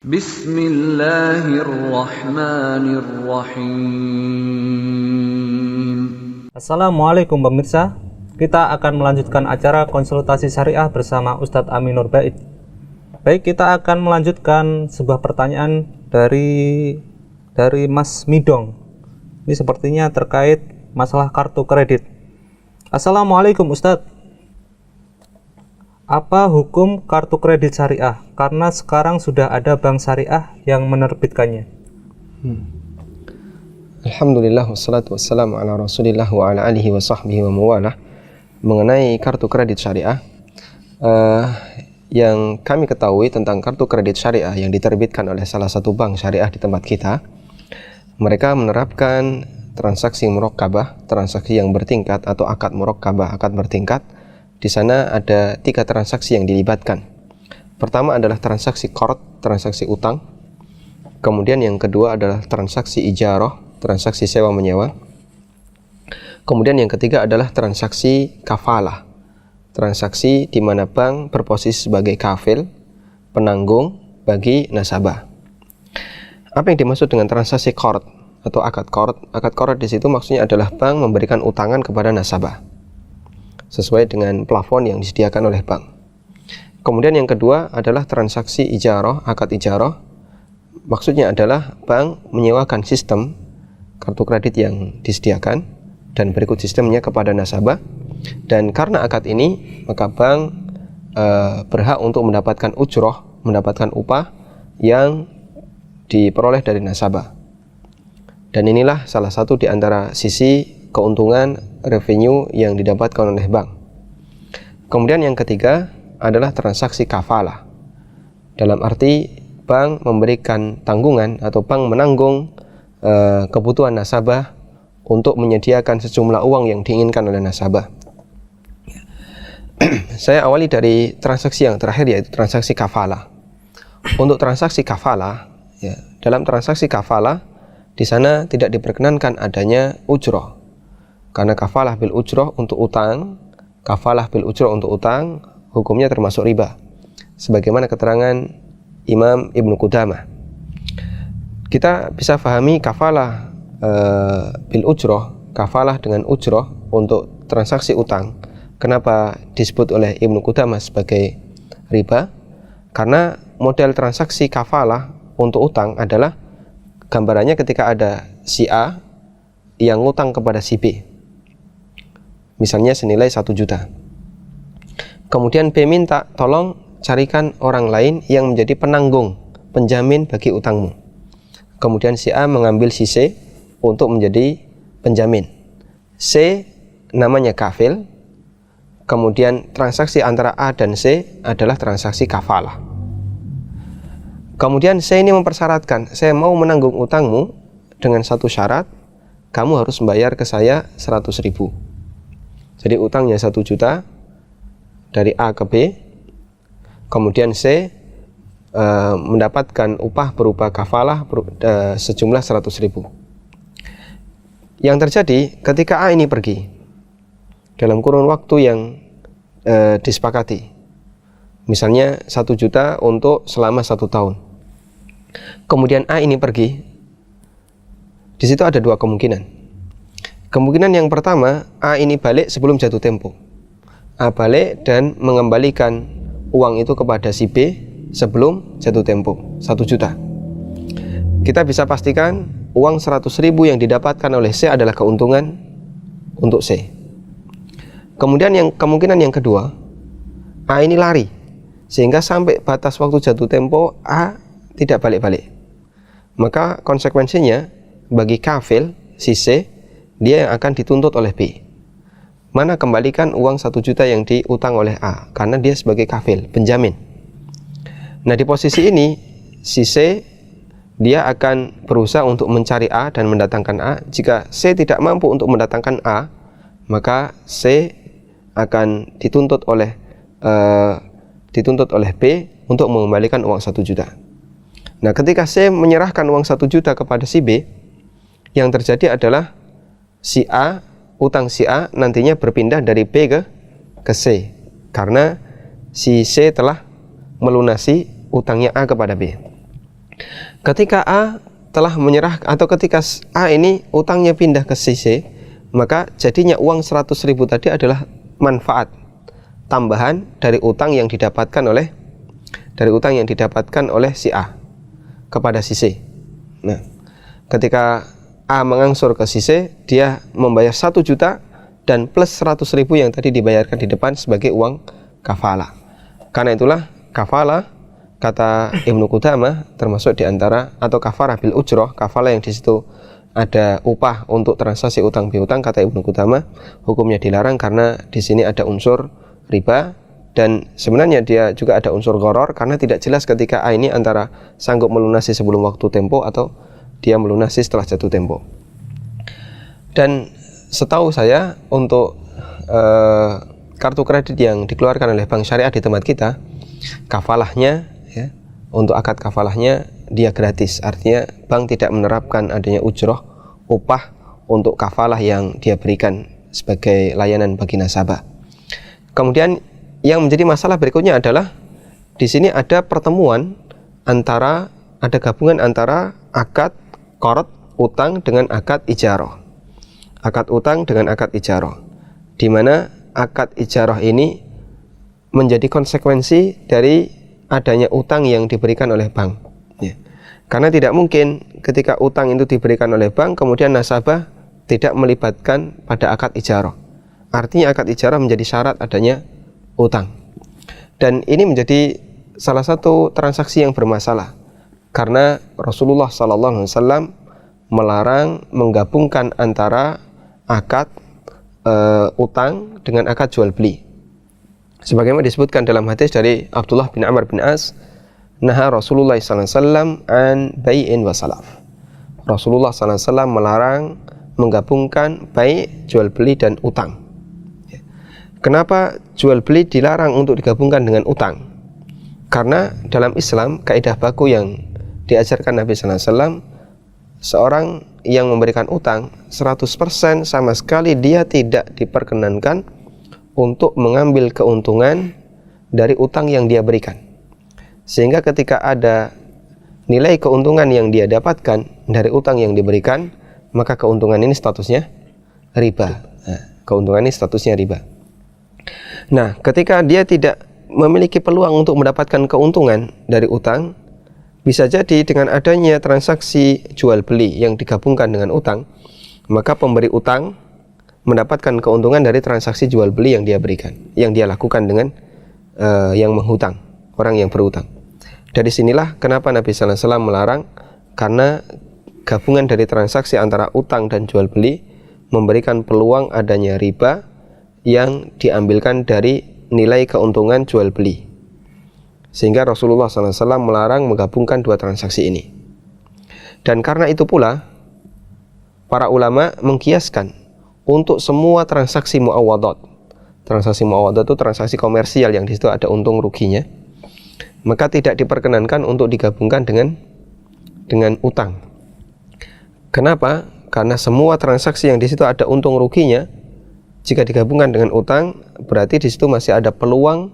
Bismillahirrahmanirrahim. Assalamualaikum pemirsa, kita akan melanjutkan acara konsultasi syariah bersama Ustadz Aminur Bait. Baik, kita akan melanjutkan sebuah pertanyaan dari Mas Midong. Ini sepertinya terkait masalah kartu kredit. Assalamualaikum Ustadz. Apa hukum kartu kredit syariah? Karena sekarang sudah ada bank syariah yang menerbitkannya. Alhamdulillah wassalatu wassalamu ala rasulillah wa ala alihi wa sahbihi wa mawalah. Mengenai kartu kredit syariah, yang kami ketahui tentang kartu kredit syariah yang diterbitkan oleh salah satu bank syariah di tempat kita, mereka menerapkan transaksi murakkabah, transaksi yang bertingkat atau akad murakkabah, akad bertingkat. Di sana ada 3 transaksi yang dilibatkan. Pertama adalah transaksi qard, transaksi utang. Kemudian yang kedua adalah transaksi ijarah, transaksi sewa menyewa. Kemudian yang ketiga adalah transaksi kafalah, transaksi di mana bank berposisi sebagai kafil, penanggung bagi nasabah. Apa yang dimaksud dengan transaksi qard atau akad qard? Akad qard di situ maksudnya adalah bank memberikan utangan kepada nasabah sesuai dengan plafon yang disediakan oleh bank. Kemudian yang kedua adalah transaksi ijarah, akad ijarah. Maksudnya adalah bank menyewakan sistem kartu kredit yang disediakan dan berikut sistemnya kepada nasabah. Dan karena akad ini, maka bank berhak untuk mendapatkan ujroh, mendapatkan upah yang diperoleh dari nasabah. Dan inilah salah satu di antara sisi keuntungan revenue yang didapatkan oleh bank. Kemudian yang ketiga adalah transaksi kafalah. Dalam arti bank memberikan tanggungan atau bank menanggung kebutuhan nasabah untuk menyediakan sejumlah uang yang diinginkan oleh nasabah. Saya awali dari transaksi yang terakhir, yaitu transaksi kafalah. Untuk transaksi kafalah, ya, dalam transaksi kafalah di sana tidak diperkenankan adanya ujroh. Karena kafalah bil ujroh untuk utang, kafalah bil ujroh untuk utang, hukumnya termasuk riba. Sebagaimana keterangan Imam Ibnu Qudamah. Kita bisa fahami kafalah bil ujroh, kafalah dengan ujroh untuk transaksi utang. Kenapa disebut oleh Ibnu Qudamah sebagai riba? Karena model transaksi kafalah untuk utang adalah gambarannya ketika ada si A yang ngutang kepada si B, misalnya senilai 1 juta. Kemudian B minta tolong carikan orang lain yang menjadi penanggung, penjamin bagi utangmu. Kemudian si A mengambil si C untuk menjadi penjamin. C namanya kafil. Kemudian transaksi antara A dan C adalah transaksi kafalah. Kemudian C ini mempersyaratkan, saya mau menanggung utangmu dengan satu syarat, kamu harus membayar ke saya 100.000. Jadi utangnya 1 juta dari A ke B, kemudian C mendapatkan upah berupa kafalah sejumlah 100.000. Yang terjadi ketika A ini pergi dalam kurun waktu yang disepakati, misalnya 1 juta untuk selama 1 tahun. Kemudian A ini pergi, di situ ada 2 kemungkinan. Kemungkinan yang pertama, A ini balik sebelum jatuh tempo. A balik dan mengembalikan uang itu kepada si B sebelum jatuh tempo, 1 juta. Kita bisa pastikan uang 100.000 yang didapatkan oleh C adalah keuntungan untuk C. Kemudian kemungkinan yang kedua, A ini lari sehingga sampai batas waktu jatuh tempo A tidak balik-balik. Maka konsekuensinya bagi kafil si C, dia yang akan dituntut oleh B. Mana kembalikan uang 1 juta yang diutang oleh A, karena dia sebagai kafil, penjamin. Nah, di posisi ini si C dia akan berusaha untuk mencari A dan mendatangkan A. Jika C tidak mampu untuk mendatangkan A, maka C akan dituntut oleh B untuk mengembalikan uang 1 juta. Nah, ketika C menyerahkan uang 1 juta kepada si B, yang terjadi adalah si A, utang si A nantinya berpindah dari B ke C, karena si C telah melunasi utangnya A kepada B. Ketika A telah menyerah atau ketika A ini utangnya pindah ke si C, maka jadinya uang 100.000 tadi adalah manfaat tambahan dari utang yang didapatkan oleh si A kepada si C. Nah, ketika A mengangsur ke si C, dia membayar 1 juta dan plus 100.000 yang tadi dibayarkan di depan sebagai uang kafalah. Karena itulah kafalah, kata Ibnu Qudamah, termasuk diantara atau kafarah bil ujroh, kafalah yang di situ ada upah untuk transaksi utang piutang, kata Ibnu Qudamah hukumnya dilarang karena di sini ada unsur riba, dan sebenarnya dia juga ada unsur gharar karena tidak jelas ketika A ini antara sanggup melunasi sebelum waktu tempo atau dia melunasi setelah jatuh tempo. Dan setahu saya untuk kartu kredit yang dikeluarkan oleh bank syariah di tempat kita, kafalahnya ya, untuk akad kafalahnya dia gratis. Artinya bank tidak menerapkan adanya ujroh, upah untuk kafalah yang dia berikan sebagai layanan bagi nasabah. Kemudian yang menjadi masalah berikutnya adalah di sini ada pertemuan antara, ada gabungan antara akad qard utang dengan akad ijarah. Akad utang dengan akad ijarah, di mana akad ijarah ini menjadi konsekuensi dari adanya utang yang diberikan oleh bank. Ya. Karena tidak mungkin ketika utang itu diberikan oleh bank, kemudian nasabah tidak melibatkan pada akad ijarah. Artinya akad ijarah menjadi syarat adanya utang. Dan ini menjadi salah satu transaksi yang bermasalah, karena Rasulullah SAW melarang menggabungkan antara akad utang dengan akad jual beli. Sebagaimana disebutkan dalam hadis dari Abdullah bin Amr bin As, naha Rasulullah SAW an bai'in wa salaf. Rasulullah SAW melarang menggabungkan bai', jual beli, dan utang. Kenapa jual beli dilarang untuk digabungkan dengan utang? Karena dalam Islam kaidah baku yang diajarkan Nabi SAW, seorang yang memberikan utang 100% sama sekali dia tidak diperkenankan untuk mengambil keuntungan dari utang yang dia berikan. Sehingga ketika ada nilai keuntungan yang dia dapatkan dari utang yang diberikan, maka keuntungan ini statusnya riba. Keuntungan ini statusnya riba. Nah, ketika dia tidak memiliki peluang untuk mendapatkan keuntungan dari utang, bisa jadi dengan adanya transaksi jual beli yang digabungkan dengan utang, maka pemberi utang mendapatkan keuntungan dari transaksi jual beli yang dia berikan, yang dia lakukan dengan yang menghutang, orang yang berutang. Dari sinilah kenapa Nabi Sallallahu Alaihi Wasallam melarang, karena gabungan dari transaksi antara utang dan jual beli memberikan peluang adanya riba yang diambilkan dari nilai keuntungan jual beli. Sehingga Rasulullah SAW melarang menggabungkan dua transaksi ini. Dan karena itu pula para ulama mengkiaskan untuk semua transaksi muawadhat. Transaksi muawadhat itu transaksi komersial yang di situ ada untung ruginya, maka tidak diperkenankan untuk digabungkan dengan utang. Kenapa? Karena semua transaksi yang di situ ada untung ruginya, jika digabungkan dengan utang, berarti di situ masih ada peluang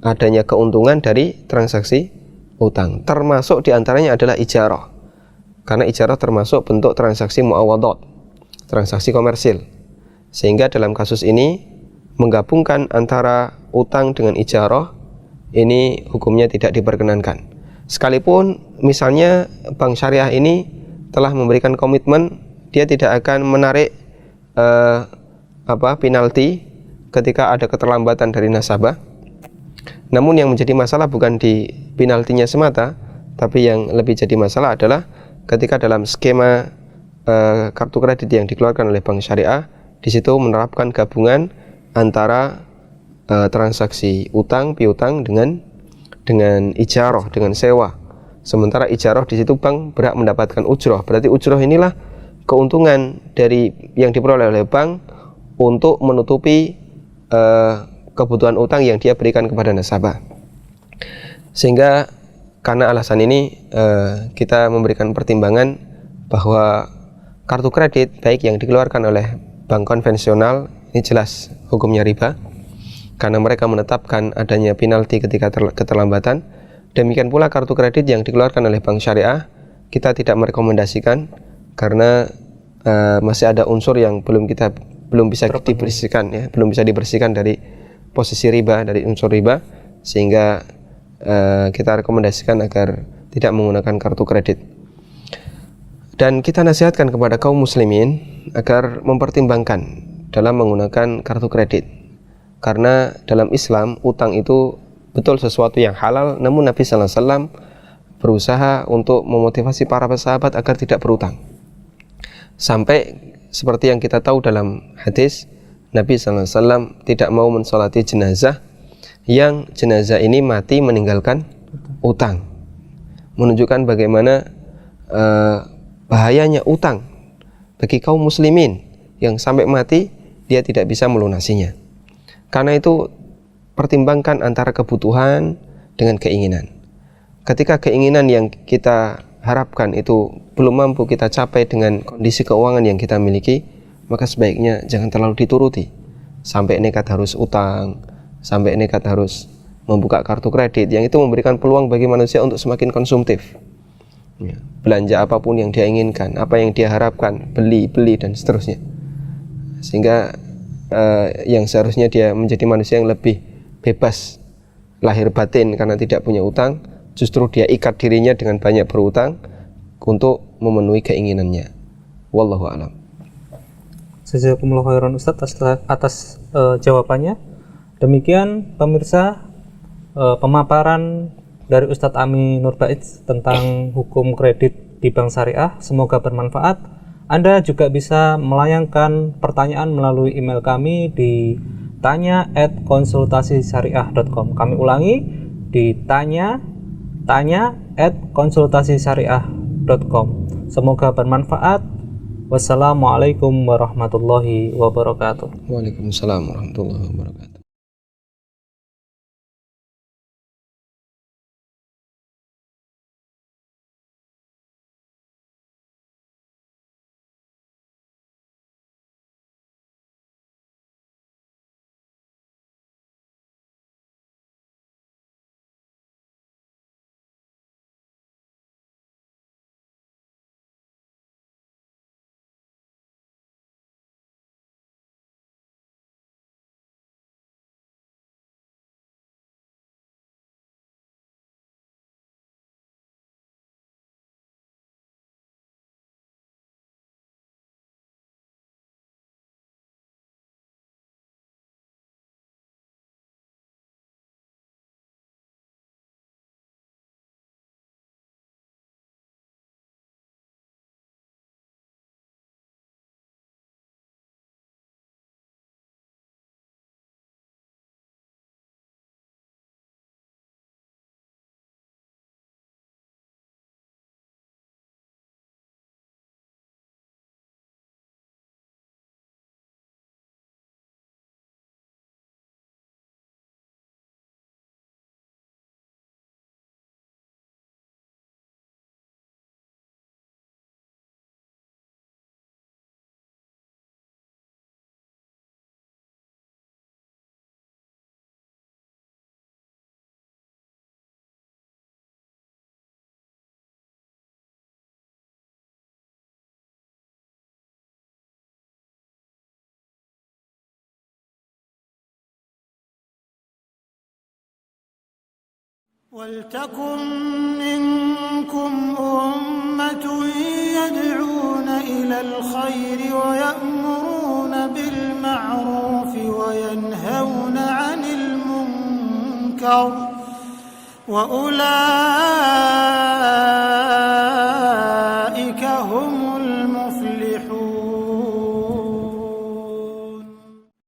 adanya keuntungan dari transaksi utang. Termasuk diantaranya adalah ijarah, karena ijarah termasuk bentuk transaksi muawadhat, transaksi komersil. Sehingga dalam kasus ini menggabungkan antara utang dengan ijarah ini hukumnya tidak diperkenankan. Sekalipun misalnya bank syariah ini telah memberikan komitmen dia tidak akan menarik penalti ketika ada keterlambatan dari nasabah. Namun yang menjadi masalah bukan di penaltinya semata, tapi yang lebih jadi masalah adalah ketika dalam skema kartu kredit yang dikeluarkan oleh bank syariah, di situ menerapkan gabungan antara transaksi utang piutang dengan ijarah, dengan sewa. Sementara ijarah di situ bank berhak mendapatkan ujroh. Berarti ujroh inilah keuntungan dari yang diperoleh oleh bank untuk menutupi kebutuhan utang yang dia berikan kepada nasabah. Sehingga karena alasan ini kita memberikan pertimbangan bahwa kartu kredit baik yang dikeluarkan oleh bank konvensional ini jelas hukumnya riba, karena mereka menetapkan adanya penalti ketika keterlambatan. Demikian pula kartu kredit yang dikeluarkan oleh bank syariah, kita tidak merekomendasikan karena masih ada unsur yang belum bisa dibersihkan, ya, belum bisa dibersihkan dari posisi riba, dari unsur riba, sehingga kita rekomendasikan agar tidak menggunakan kartu kredit. Dan kita nasihatkan kepada kaum muslimin agar mempertimbangkan dalam menggunakan kartu kredit, karena dalam Islam utang itu betul sesuatu yang halal, namun Nabi sallallahu alaihi wasallam berusaha untuk memotivasi para sahabat agar tidak berutang. Sampai seperti yang kita tahu dalam hadis, Nabi sallallahu alaihi wasallam tidak mau mensolati jenazah yang jenazah ini mati meninggalkan utang. Menunjukkan bagaimana bahayanya utang bagi kaum muslimin yang sampai mati dia tidak bisa melunasinya. Karena itu pertimbangkan antara kebutuhan dengan keinginan. Ketika keinginan yang kita harapkan itu belum mampu kita capai dengan kondisi keuangan yang kita miliki, maka sebaiknya jangan terlalu dituruti sampai nekat harus utang, sampai nekat harus membuka kartu kredit, yang itu memberikan peluang bagi manusia untuk semakin konsumtif, ya, belanja apapun yang dia inginkan, apa yang dia harapkan, beli dan seterusnya, sehingga yang seharusnya dia menjadi manusia yang lebih bebas lahir batin karena tidak punya utang, justru dia ikat dirinya dengan banyak berutang untuk memenuhi keinginannya. Wallahu a'lam. Jazakumullah khairan Ustaz atas jawabannya. Demikian pemirsa pemaparan dari Ustadz Ami Nurbait tentang hukum kredit di bank syariah. Semoga bermanfaat. Anda juga bisa melayangkan pertanyaan melalui email kami di tanya@konsultasisyariah.com. Kami ulangi di tanya@konsultasisyariah.com. Semoga bermanfaat. Wassalamualaikum warahmatullahi wabarakatuh. Waalaikumsalam warahmatullahi wabarakatuh. ولتكن منكم أمة يدعون إلى الخير ويأمرون بالمعروف وينهون عن المنكر وأولئك